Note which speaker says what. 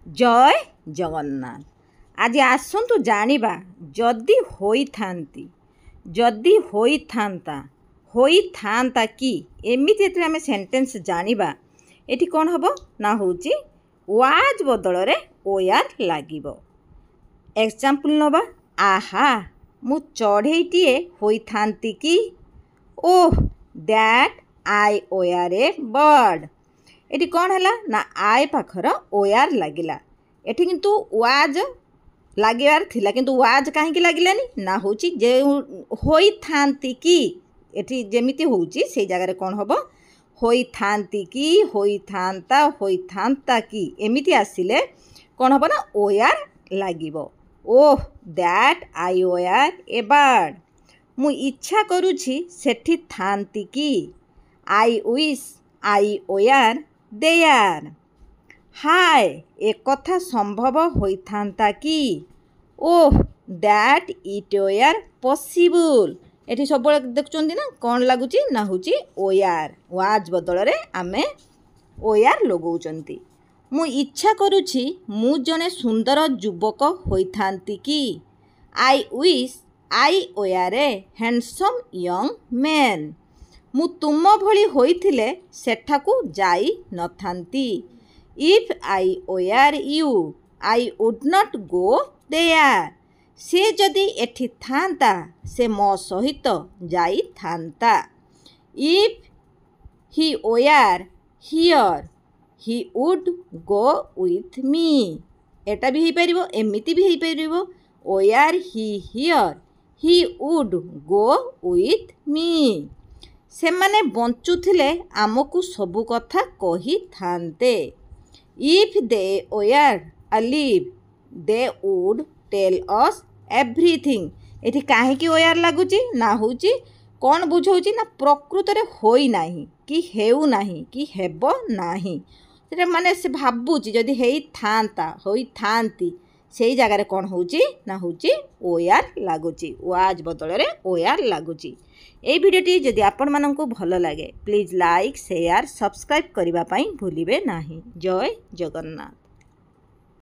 Speaker 1: जय जगन्नाथ। आज आसतु जानिबा जदि होइथांती जदि होइथांता होइथांता कि एमिति एते आमे सेंटेंस जानिबा एठी कोन हबो ना होउची वाज बदल रे ओयार लागिबो। एग्जांपल नबा आहा मु चढ़ेईटिए होइथांती कि oh that I were a bird. एटी कौन है ना आय पाखर ओयार लगिला एटी किंतु वाज लागिबार थिला किंतु वाज काहेकि लागिलानी ना होची जे होई थांती कि एटी जेमिति होची से जगह कौन हबो होई थांती कि होई थांता कि एमिति आसिले कौन हबो ना ओयार लागिबो। ओह that I were a bird. मु इच्छा करूछि सेठी थांती कि आई विश आई ओयार देयार। हाय एक कथा संभव होइथांता कि ओह दैट इट ओयार पॉसिबल। एठी सब देखुचंदी ना कौन लागुची ना होची ओयार वाज बदल रे आमे ओयार लगौचंती। मु इच्छा करूछि मु जने सुंदर युवक होइथांती कि I wish I were a handsome young man. मु तुम भली होइथिले सेठाकू जाई नथांती। If I were you I would not go there. से जदि एठी थांता से मो सहित जाई थांता। If he were here he would go with me. एटा भी ही परिबो एमिति भी ही परिबो were he here he would go with me. से माने बंचुथिले आमकु सबु कथा कही थांते। If they were alive they would tell us everything. एठी काहेकि ओयार लागुची ना होची कौन बुझौची ना प्रकृत रे होई नाही कि हेउ नाही कि हेबो नाही। सेटा माने से भाबुची जदि हेई थांता होई थांती सेई जगह कौन होची ना होची ओयार लागुची वाज बदल रे ओयार लागुची। এই ভিডিওটি যদি ଆପଣମାନଙ୍କୁ ଭଲ ଲାଗେ ପ୍ଲିଜ୍ ଲାଇକ୍ ସେୟାର ସବସ୍କ୍ରାଇବ୍ କରିବା ପାଇଁ ଭୁଲିବେ ନାହିଁ। ଜୟ ଜଗନ୍ନାଥ।